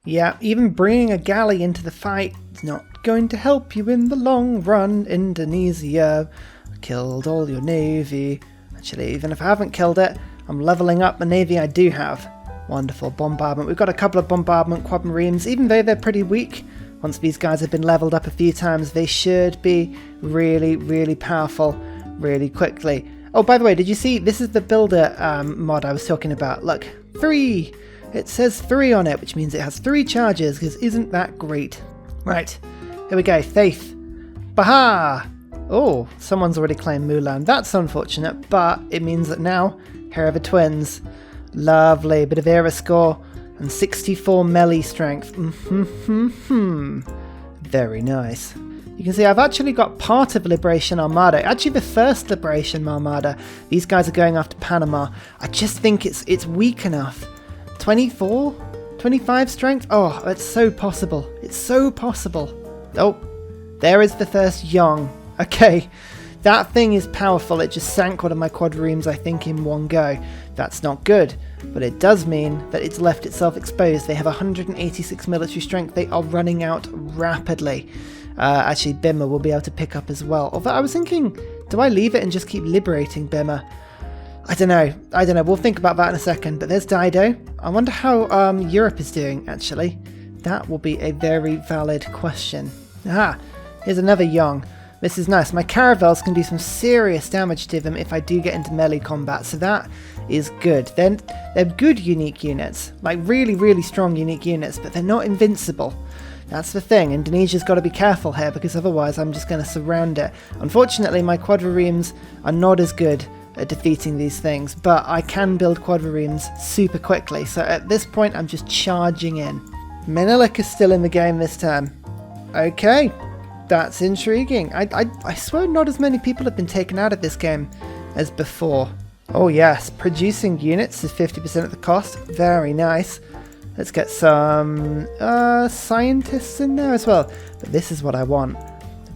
Yeah, even bringing a galley into the fight is not going to help you in the long run, Indonesia. I killed all your navy. Actually, even if I haven't killed it, I'm leveling up the navy I do have. Wonderful. Bombardment. We've got a couple of bombardment quad marines, even though they're pretty weak. Once these guys have been leveled up a few times, they should be really, really powerful really quickly. Oh, by the way, did you see, this is the builder mod I was talking about. Look, 3! It says 3 on it, which means it has 3 charges, because isn't that great? Right, here we go. Faith. Baha! Oh, someone's already claimed Mulan. That's unfortunate, but it means that now, here are the twins. Lovely, bit of era score, and 64 melee strength. Very nice. You can see I've actually got part of Liberation Armada, actually the first Liberation Armada. These guys are going after Panama. I just think it's weak enough. 24? 25 strength? Oh, it's so possible. It's so possible. Oh, there is the first young. Okay, that thing is powerful. It just sank one of my quadriremes, I think, in one go. That's not good, but it does mean that it's left itself exposed. They have 186 military strength. They are running out rapidly. Actually, Bimmer will be able to pick up as well. Although I was thinking, do I leave it and just keep liberating Bimmer? I don't know. We'll think about that in a second. But there's Dido. I wonder how Europe is doing, actually. That will be a very valid question. Aha, here's another young. This is nice. My caravels can do some serious damage to them if I do get into melee combat, so that is good. They're good unique units, like really, really strong unique units, but they're not invincible. That's the thing. Indonesia's got to be careful here, because otherwise I'm just going to surround it. Unfortunately, my quadriremes are not as good at defeating these things, but I can build quadriremes super quickly, so at this point I'm just charging in. Menelik is still in the game this time. Okay. That's intriguing. I swear not as many people have been taken out of this game as before. Oh yes, producing units is 50% of the cost. Very nice. Let's get some scientists in there as well. But this is what I want.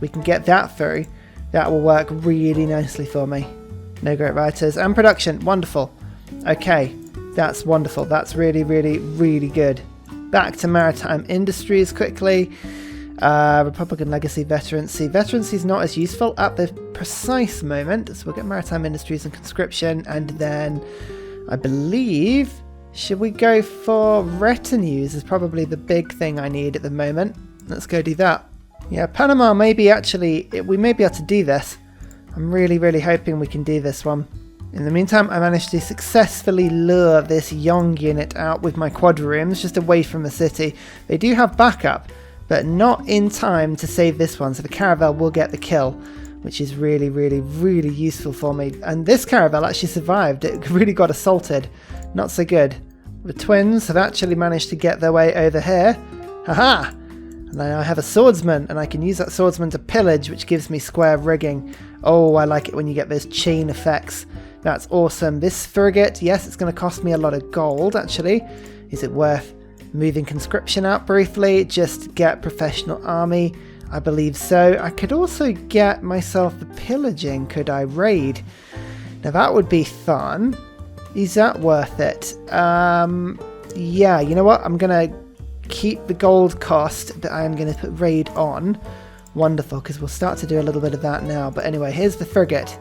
We can get that through. That will work really nicely for me. No great writers. And production. Wonderful. Okay, that's wonderful. That's really, really, really good. Back to maritime industries quickly. Republican Legacy, Veterancy. Veterancy is not as useful at the precise moment, so we'll get Maritime Industries and Conscription, and then I believe, should we go for Retinues is probably the big thing I need at the moment. Let's go do that. Yeah, Panama we may be able to do this. I'm really, really hoping we can do this one. In the meantime, I managed to successfully lure this young unit out with my quadriremes just away from the city. They do have backup, but not in time to save this one, so the caravel will get the kill, which is really, really, really useful for me. And this caravel actually survived. It really got assaulted. Not so good. The twins have actually managed to get their way over here. Haha! And then I have a swordsman, and I can use that swordsman to pillage, which gives me square rigging. Oh, I like it when you get those chain effects. That's awesome. This frigate, yes, it's going to cost me a lot of gold, actually. Is it worth moving conscription out briefly, just get professional army? I believe so. I could also get myself the pillaging, could I? Raid. Now that would be fun. Is that worth it? Yeah, you know what? I'm going to keep the gold cost, but I'm going to put raid on. Wonderful, because we'll start to do a little bit of that now. But anyway, here's the frigate.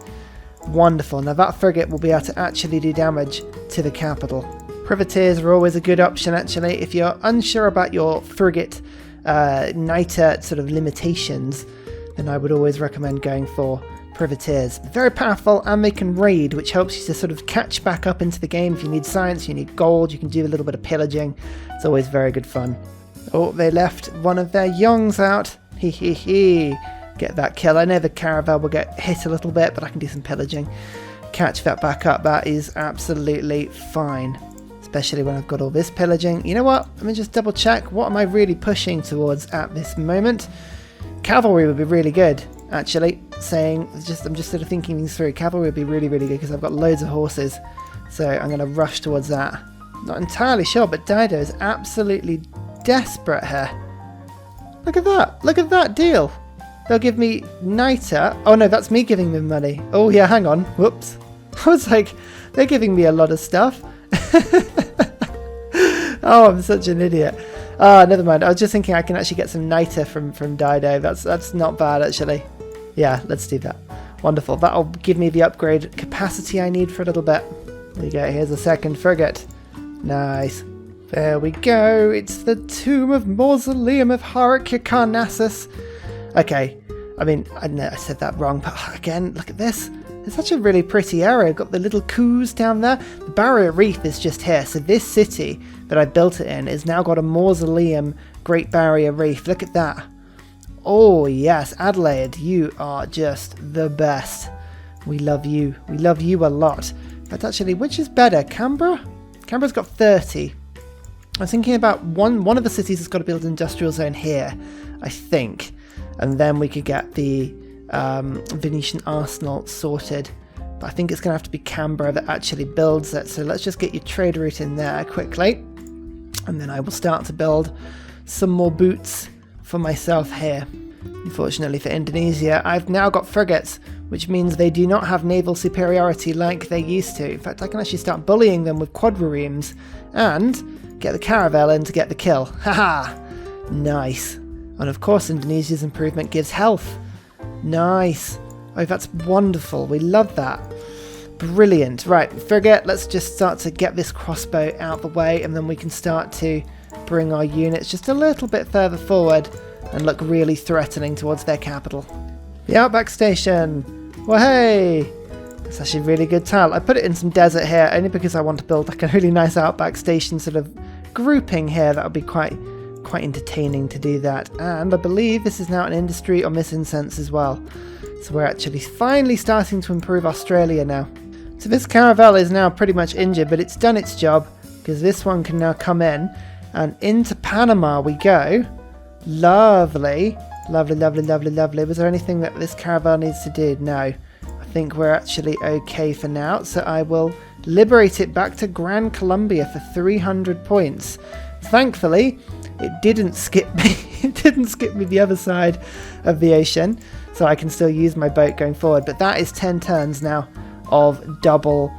Wonderful. Now that frigate will be able to actually do damage to the capital. Privateers are always a good option, actually. If you're unsure about your frigate niter sort of limitations, then I would always recommend going for privateers. Very powerful, and they can raid, which helps you to sort of catch back up into the game. If you need science, you need gold, you can do a little bit of pillaging. It's always very good fun. Oh, they left one of their youngs out. Hee hee hee. Get that kill. I know the caravel will get hit a little bit, but I can do some pillaging. Catch that back up. That is absolutely fine. Especially when I've got all this pillaging. You know what? Let me just double check. What am I really pushing towards at this moment? Cavalry would be really good, actually. I'm just sort of thinking these through. Cavalry would be really, really good because I've got loads of horses. So I'm going to rush towards that. Not entirely sure, but Dido is absolutely desperate here. Look at that. Look at that deal. They'll give me niter. Oh no, that's me giving them money. Oh yeah, hang on. Whoops. I was like, they're giving me a lot of stuff. Oh, I'm such an idiot. Oh, never mind. I was just thinking I can actually get some niter from Dido. That's not bad, actually. Yeah, let's do that. Wonderful. That'll give me the upgrade capacity I need for a little bit. There you go. Here's a second frigate. Nice. There we go. It's the Tomb of Mausoleum of Carnassus. Okay. I mean, I know I said that wrong, but again, look at this. It's such a really pretty area. Got the little coups down there. The barrier reef is just here. So this city that I built it in is now got a mausoleum Great Barrier Reef. Look at that. Oh yes, Adelaide, you are just the best. We love you. We love you a lot. But actually, which is better? Canberra? Canberra's got 30. I was thinking about one of the cities has got to build an industrial zone here, I think. And then we could get the Venetian arsenal sorted. But I think it's going to have to be Canberra that actually builds it. So let's just get your trade route in there quickly. And then I will start to build some more boots for myself here. Unfortunately for Indonesia, I've now got frigates, which means they do not have naval superiority like they used to. In fact, I can actually start bullying them with quadriremes and get the caravel in to get the kill. Haha! Nice. And of course, Indonesia's improvement gives health. Nice. Oh, that's wonderful. We love that. Brilliant. Right, frigate, let's just start to get this crossbow out the way, and then we can start to bring our units just a little bit further forward and look really threatening towards their capital. The Outback Station. Well, hey! It's actually a really good tile. I put it in some desert here only because I want to build like a really nice Outback Station sort of grouping here. That would be quite entertaining to do that. And I believe this is now an industry on this incense as well. So we're actually finally starting to improve Australia now. So this caravel is now pretty much injured, but it's done its job because this one can now come in, and into Panama we go. Lovely. Lovely, lovely, lovely, lovely. Was there anything that this caravel needs to do? No. I think we're actually okay for now. So I will liberate it back to Gran Colombia for 300 points. Thankfully, it didn't skip me. It didn't skip me the other side of the ocean. So I can still use my boat going forward. But that is 10 turns now of double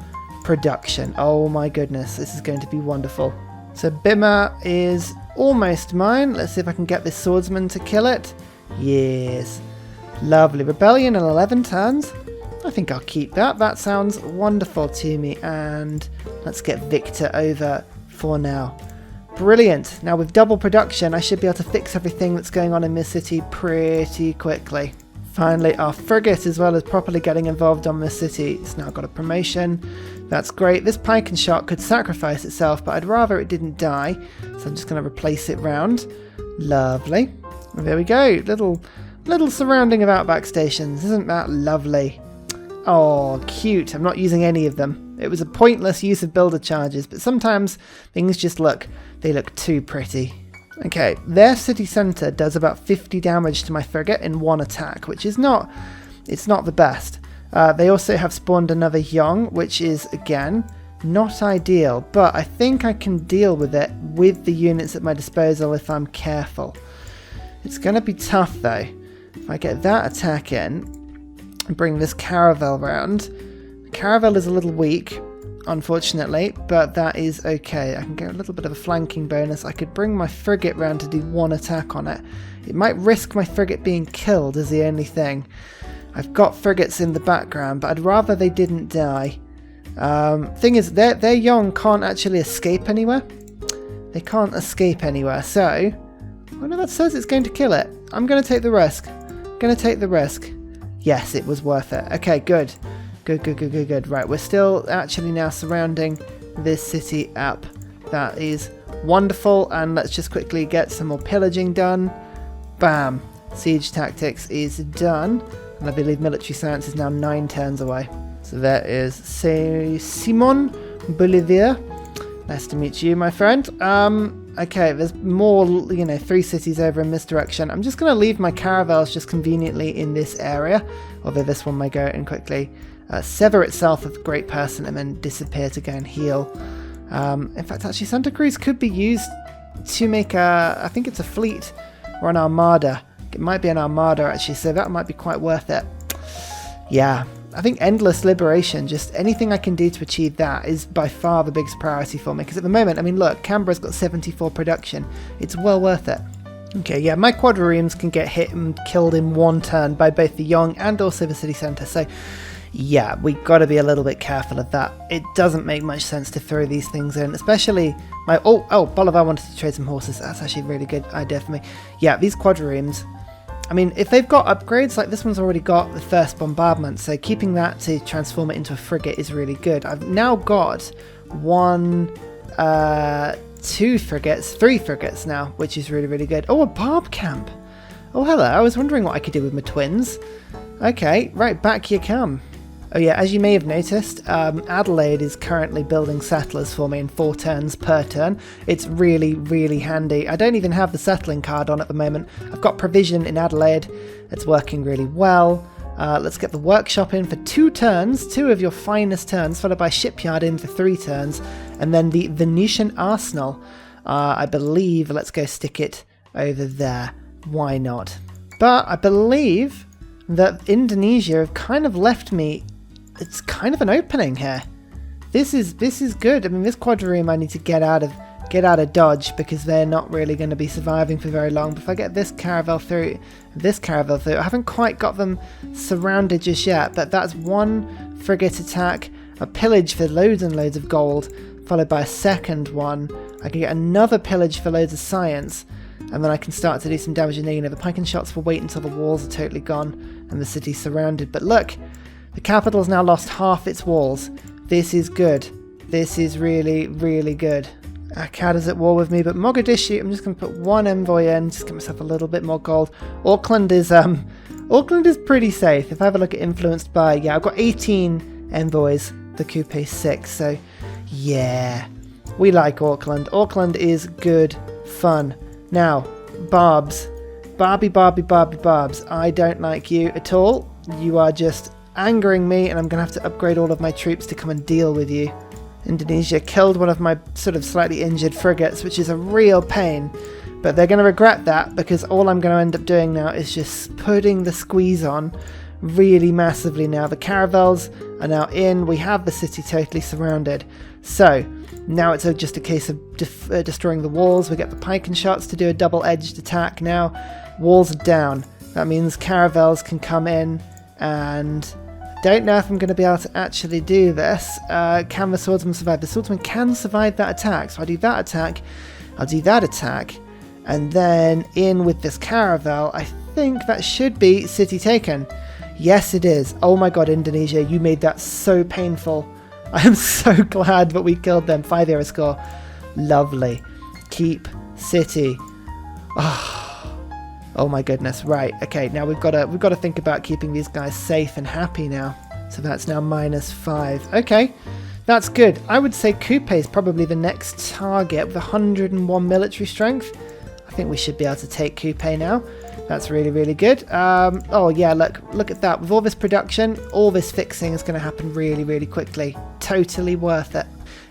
production. Oh my goodness. This is going to be wonderful. So Bima is almost mine. Let's see if I can get this swordsman to kill it. Yes. Lovely. Rebellion in 11 turns. I think I'll keep that. That sounds wonderful to me. And let's get Victor over for now. Brilliant. Now with double production, I should be able to fix everything that's going on in this city pretty quickly. Finally, our frigate, as well as properly getting involved on this city, it's now got a promotion. That's great. This pike and shot could sacrifice itself, but I'd rather it didn't die. So I'm just going to replace it round. Lovely. And there we go. Little surrounding of outback stations. Isn't that lovely? Oh, cute. I'm not using any of them. It was a pointless use of builder charges, but sometimes things just look too pretty. Okay, their city centre does about 50 damage to my frigate in one attack, which is not the best. They also have spawned another Yong, which is, again, not ideal, but I think I can deal with it with the units at my disposal if I'm careful. It's going to be tough, though. If I get that attack in and bring this caravel round. The caravel is a little weak, unfortunately, but that is okay. I can get a little bit of a flanking bonus. I could bring my frigate round to do one attack on it. It might risk my frigate being killed is the only thing. I've got frigates in the background, but I'd rather they didn't die. Thing is, their Yong can't actually escape anywhere. They can't escape anywhere, so... Oh no, that says it's going to kill it. I'm going to take the risk. Yes, it was worth it. Okay, good. Good. Right, we're still actually now surrounding this city up. That is wonderful, and let's just quickly get some more pillaging done. Bam. Siege tactics is done, and I believe military science is now 9 turns away. So there is Simon Bolivier. Nice to meet you, my friend. Okay, there's more, 3 cities over in this direction. I'm just going to leave my caravels just conveniently in this area, although this one may go in quickly. Sever itself with a great person and then disappear to go and heal. In fact, actually, Santa Cruz could be used to make I think it's a fleet or an armada. It might be an armada, actually, so that might be quite worth it. Yeah, I think endless liberation, just anything I can do to achieve that is by far the biggest priority for me. Because at the moment, I mean, look, Canberra's got 74 production. It's well worth it. Okay, yeah, my quadriremes can get hit and killed in one turn by both the Yong and also the city centre. So, yeah, we got to be a little bit careful of that. It doesn't make much sense to throw these things in, especially my... Oh, Bolivar wanted to trade some horses. That's actually a really good idea for me. Yeah, these quadriremes... I mean, if they've got upgrades, like this one's already got the first bombardment, so keeping that to transform it into a frigate is really good. I've now got 2 frigates, 3 frigates now, which is really, really good. Oh, a barb camp. Oh, hello. I was wondering what I could do with my twins. Okay, right, back you come. Oh yeah, as you may have noticed, Adelaide is currently building settlers for me in 4 turns per turn. It's really, really handy. I don't even have the settling card on at the moment. I've got provision in Adelaide. It's working really well. Let's get the workshop in for 2 turns, 2 of your finest turns, followed by shipyard in for 3 turns, and then the Venetian arsenal. I believe, let's go stick it over there. Why not? But I believe that Indonesia have kind of left me... It's kind of an opening here. This is good. I mean, this quadrireme I need to get out of Dodge because they're not really going to be surviving for very long. But if I get this caravel through, I haven't quite got them surrounded just yet. But that's 1 frigate attack, a pillage for loads and loads of gold, followed by a second one. I can get another pillage for loads of science, and then I can start to do some damage. And the pike and shots will wait until the walls are totally gone and the city's surrounded. But look. The capital's now lost half its walls. This is good. This is really, really good. Akkad is at war with me, but Mogadishu, I'm just going to put 1 envoy in, just get myself a little bit more gold. Auckland is pretty safe. If I have a look at influenced by, yeah, I've got 18 envoys, the coupe 6, so yeah, we like Auckland. Auckland is good fun. Now, Barbs. Barbs. I don't like you at all. You are just angering me, and I'm going to have to upgrade all of my troops to come and deal with you. Indonesia killed one of my sort of slightly injured frigates, which is a real pain, but they're going to regret that because all I'm going to end up doing now is just putting the squeeze on really massively now. The caravels are now in. We have the city totally surrounded. So now it's just a case of destroying the walls. We get the pike and shots to do a double-edged attack now. Walls are down. That means caravels can come in, and don't know if I'm going to be able to actually do this. Can the swordsman survive? The swordsman can survive that attack. So I do that attack. I'll do that attack. And then in with this caravel, I think that should be city taken. Yes, it is. Oh my god, Indonesia, you made that so painful. I am so glad that we killed them. 5 era score. Lovely. Keep city. Oh my goodness, right, okay, now we've got to think about keeping these guys safe and happy now. So that's now -5. Okay, that's good. I would say Coupe is probably the next target with 101 military strength. I think we should be able to take Coupe now. That's really, really good. Oh yeah, look at that. With all this production, all this fixing is going to happen really, really quickly. Totally worth it.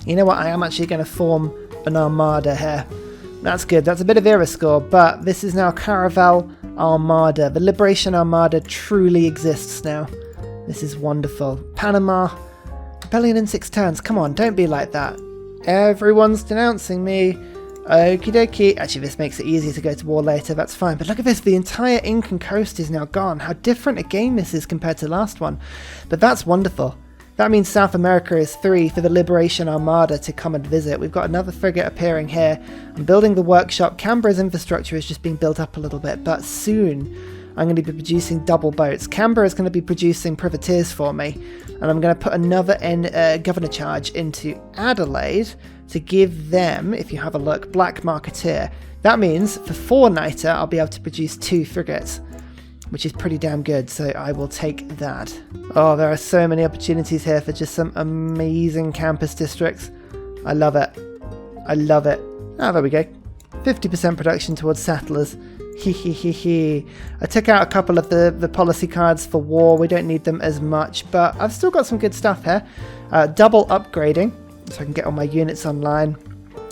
You know what, I am actually going to form an armada here. That's good. That's a bit of era score, but this is now Caravel Armada. The Liberation Armada truly exists now. This is wonderful. Panama. Rebellion in 6 turns. Come on, don't be like that. Everyone's denouncing me. Okie dokie. Actually, this makes it easier to go to war later. That's fine. But look at this. The entire Incan coast is now gone. How different a game this is compared to the last one. But that's wonderful. That means South America is 3 for the Liberation Armada to come and visit. We've got another frigate appearing here. I'm building the workshop. Canberra's infrastructure is just being built up a little bit, but soon I'm going to be producing double boats. Canberra is going to be producing privateers for me, and I'm going to put another governor charge into Adelaide to give them, if you have a look, Black Marketeer. That means for 4 nighter I'll be able to produce 2 frigates, which is pretty damn good, so I will take that. Oh, there are so many opportunities here for just some amazing campus districts. I love it. I love it. Ah, there we go. 50% production towards settlers. He. I took out a couple of the policy cards for war. We don't need them as much, but I've still got some good stuff here. Double upgrading, so I can get all my units online.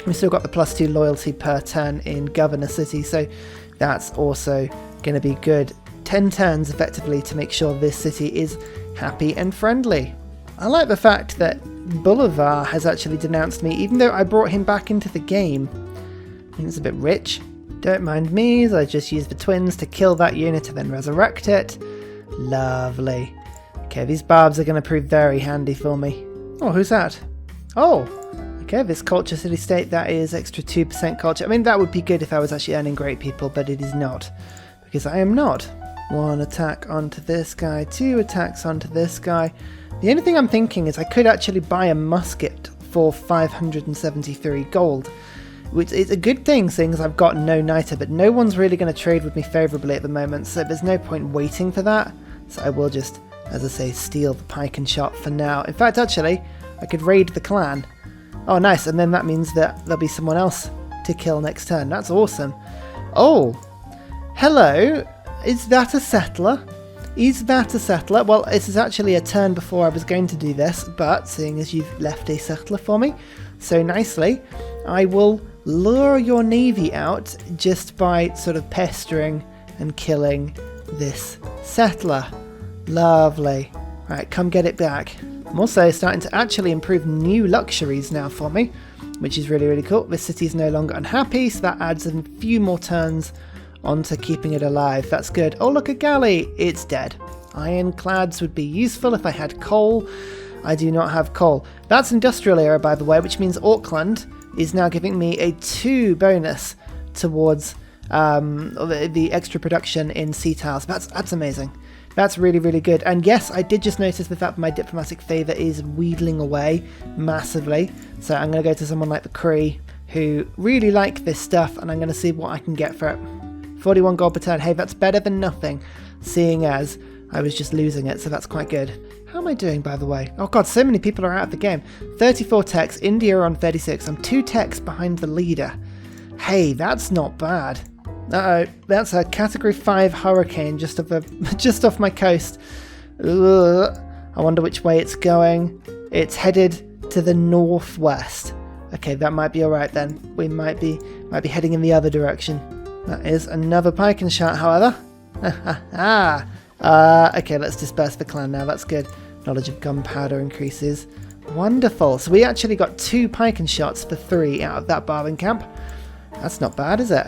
We've still got the +2 loyalty per turn in Governor City, so that's also going to be good. 10 turns effectively to make sure this city is happy and friendly. I like the fact that Bolivar has actually denounced me, even though I brought him back into the game. I think it's a bit rich. Don't mind me, as I just use the twins to kill that unit and then resurrect it. Lovely. Okay, these barbs are going to prove very handy for me. Oh, who's that? Oh, okay, this culture city-state, that is extra 2% culture. I mean, that would be good if I was actually earning great people, but it is not, because I am not. 1 attack onto this guy, 2 attacks onto this guy. The only thing I'm thinking is I could actually buy a musket for 573 gold, which is a good thing seeing as I've got no niter, but no one's really going to trade with me favourably at the moment, so there's no point waiting for that. So I will just, as I say, steal the pike and shot for now. In fact, actually, I could raid the clan. Oh, nice, and then that means that there'll be someone else to kill next turn. That's awesome. Oh, hello. Is that a settler? Is that a settler? Well, this is actually a turn before I was going to do this, but seeing as you've left a settler for me so nicely, I will lure your navy out just by sort of pestering and killing this settler. Lovely. Right, come get it back. I'm also starting to actually improve new luxuries now for me, which is really, really cool. This city is no longer unhappy, so that adds a few more turns onto keeping it alive. That's good. Oh, look, a galley. It's dead. Ironclads would be useful if I had coal. I do not have coal. That's industrial era, by the way, which means Auckland is now giving me a 2 bonus towards the extra production in sea tiles. That's amazing. That's really, really good. And yes, I did just notice the fact that my diplomatic favour is wheedling away massively. So I'm going to go to someone like the Cree who really like this stuff, and I'm going to see what I can get for it. 41 gold per turn. Hey, that's better than nothing, seeing as I was just losing it, so that's quite good. How am I doing, by the way? Oh god, so many people are out of the game. 34 techs, India are on 36. I'm 2 techs behind the leader. Hey, that's not bad. Uh-oh, that's a category 5 hurricane just off my coast. Ugh. I wonder which way it's going. It's headed to the northwest. Okay, that might be alright then. We might be heading in the other direction. That is another pike and shot, however. Okay, let's disperse the clan now. That's good. Knowledge of gunpowder increases. Wonderful. So we actually got 2 pike and shots for 3 out of that barbing camp. That's not bad, is it?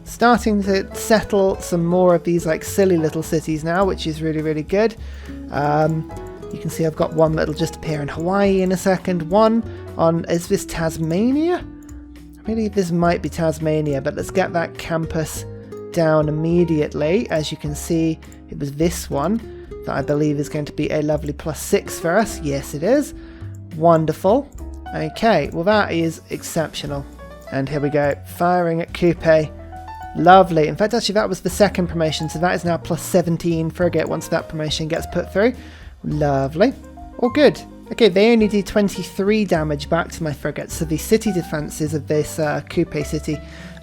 Starting to settle some more of these like silly little cities now, which is really, really good. You can see I've got one that'll just appear in Hawaii in a second. One on, is this Tasmania? I believe this might be Tasmania, but let's get that campus down immediately. As you can see, it was this one that I believe is going to be a lovely +6 for us. Yes, it is. Wonderful. Okay, well that is exceptional. And here we go, firing at Coupe. Lovely. In fact, actually that was the second promotion, so that is now +17 frigate once that promotion gets put through. Lovely. All good. Okay, they only do 23 damage back to my frigates, so the city defences of this Coupe city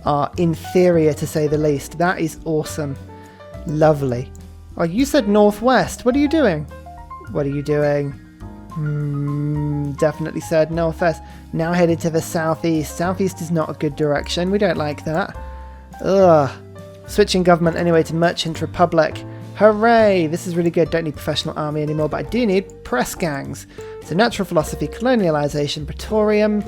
are inferior to say the least. That is awesome. Lovely. Oh, you said northwest. What are you doing? What are you doing? Definitely said northwest. Now headed to the southeast. Southeast is not a good direction. We don't like that. Ugh. Switching government anyway to Merchant Republic. Hooray! This is really good. Don't need professional army anymore, but I do need press gangs. So natural philosophy, colonialization, praetorium.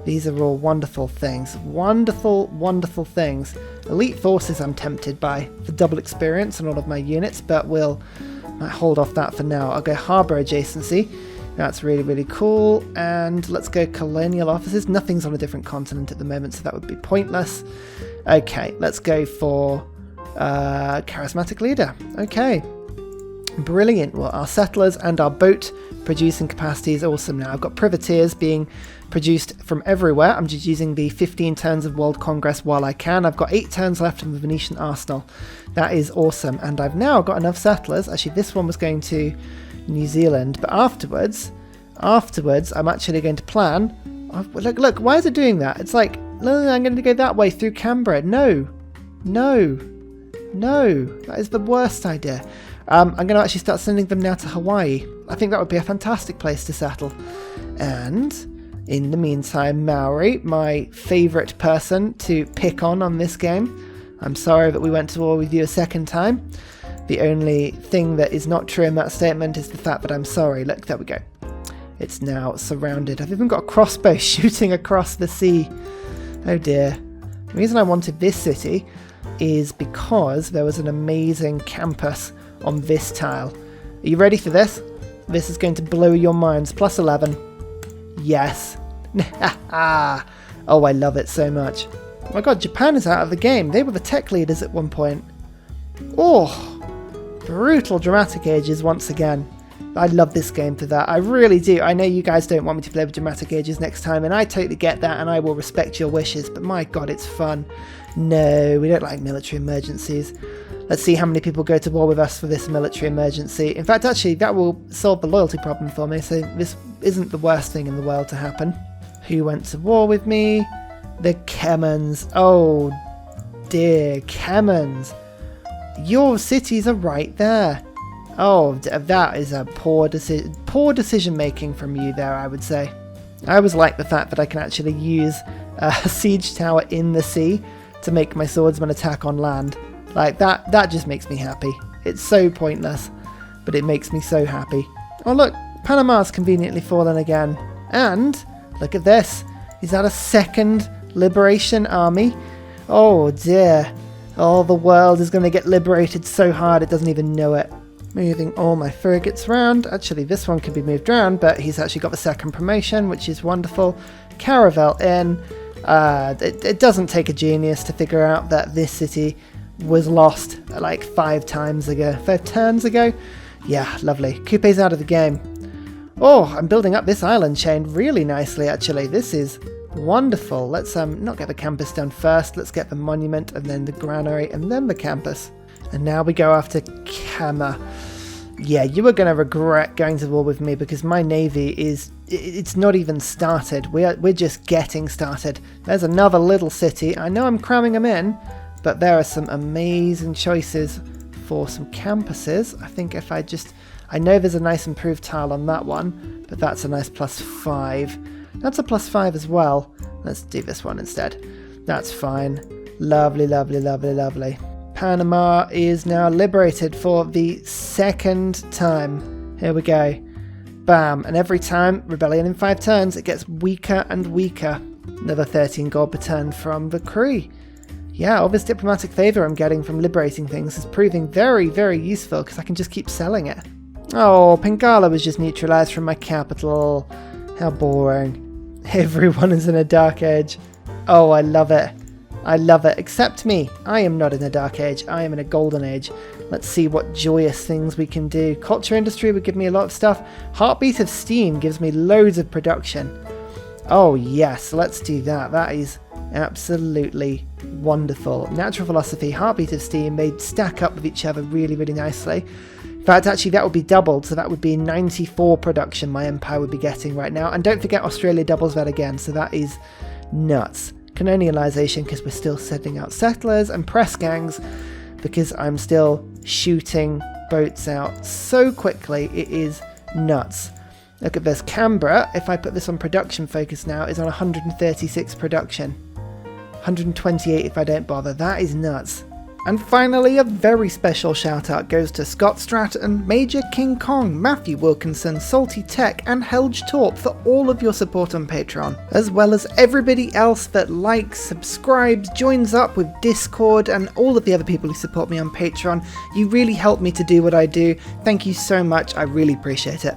These are all wonderful things. Wonderful, wonderful things. Elite forces I'm tempted by. The double experience on all of my units, but might hold off that for now. I'll go harbour adjacency. That's really, really cool. And let's go colonial offices. Nothing's on a different continent at the moment, so that would be pointless. Okay, let's go for charismatic leader. Okay. Brilliant. Well, our settlers and our boat producing capacity is awesome now. I've got privateers being produced from everywhere. I'm just using the 15 turns of World Congress while I can. I've got 8 turns left in the Venetian Arsenal. That is awesome. And I've now got enough settlers. Actually, this one was going to New Zealand, but afterwards, I'm actually going to plan. Look, why is it doing that? It's like, no, I'm going to go that way through Canberra. No, that is the worst idea. I'm going to actually start sending them now to Hawaii. I think that would be a fantastic place to settle. And in the meantime, Maori, my favourite person to pick on this game. I'm sorry that we went to war with you a second time. The only thing that is not true in that statement is the fact that I'm sorry. Look, there we go. It's now surrounded. I've even got a crossbow shooting across the sea. Oh dear. The reason I wanted this city is because there was an amazing campus on this tile. Are you ready for this? This is going to blow your minds. Plus 11. Yes. Oh, I love it so much. Oh my god, Japan is out of the game. They were the tech leaders at one point. Oh, brutal dramatic ages once again. I love this game for that. I really do. I know you guys don't want me to play with dramatic ages next time, and I totally get that, and I will respect your wishes, but my god, it's fun. No, we don't like military emergencies. Let's see how many people go to war with us for this military emergency. In fact, actually, that will solve the loyalty problem for me, so this isn't the worst thing in the world to happen. Who went to war with me? The Kemans. Oh dear, Kemans. Your cities are right there. Oh, that is a poor decision making from you there, I would say. I always like the fact that I can actually use a siege tower in the sea to make my swordsman attack on land. Like, that just makes me happy. It's so pointless, but it makes me so happy. Oh look, Panama's conveniently fallen again. And, look at this. Is that a second liberation army? Oh dear. Oh, the world is going to get liberated so hard it doesn't even know it. Moving all my frigates around. Actually, this one can be moved around, but he's actually got the second promotion, which is wonderful. Caravel in. It doesn't take a genius to figure out that this city was lost like 5 turns ago. Yeah, lovely. Coupe's out of the game. Oh, I'm building up this island chain really nicely, actually. This is wonderful. Let's not get the campus done first. Let's get the monument and then the granary and then the campus. And now we go after Kama. Yeah, you are going to regret going to war with me because my navy it's not even started. We're just getting started. There's another little city. I know I'm cramming them in, but there are some amazing choices for some campuses. I think if I know there's a nice improved tile on that one, but that's a nice +5. That's a +5 as well. Let's do this one instead. That's fine. Lovely, lovely, lovely, lovely. Panama is now liberated for the second time. Here we go. Bam. And every time, rebellion in 5 turns, it gets weaker and weaker. Another 13 gold per turn from the crew. Yeah, all this diplomatic favour I'm getting from liberating things is proving very, very useful because I can just keep selling it. Oh, Bengala was just neutralised from my capital. How boring. Everyone is in a dark age. Oh, I love it. I love it. Except me. I am not in a dark age. I am in a golden age. Let's see what joyous things we can do. Culture industry would give me a lot of stuff. Heartbeat of steam gives me loads of production. Oh yes, let's do that. That is absolutely wonderful. Natural philosophy, heartbeat of steam, they stack up with each other really, really nicely. In fact, actually, that would be doubled, so that would be 94 production my empire would be getting right now. And don't forget, Australia doubles that again, so that is nuts. Colonialization, because we're still sending out settlers, and press gangs, because I'm still shooting boats out so quickly, it is nuts. Look at this. Canberra, if I put this on production focus now, is on 136 production. 128 if I don't bother. That is nuts. And finally, a very special shout out goes to Scott Stratton, Major King Kong, Matthew Wilkinson, Salty Tech, and Helge Torp for all of your support on Patreon, as well as everybody else that likes, subscribes, joins up with Discord, and all of the other people who support me on Patreon. You really help me to do what I do. Thank you so much. I really appreciate it.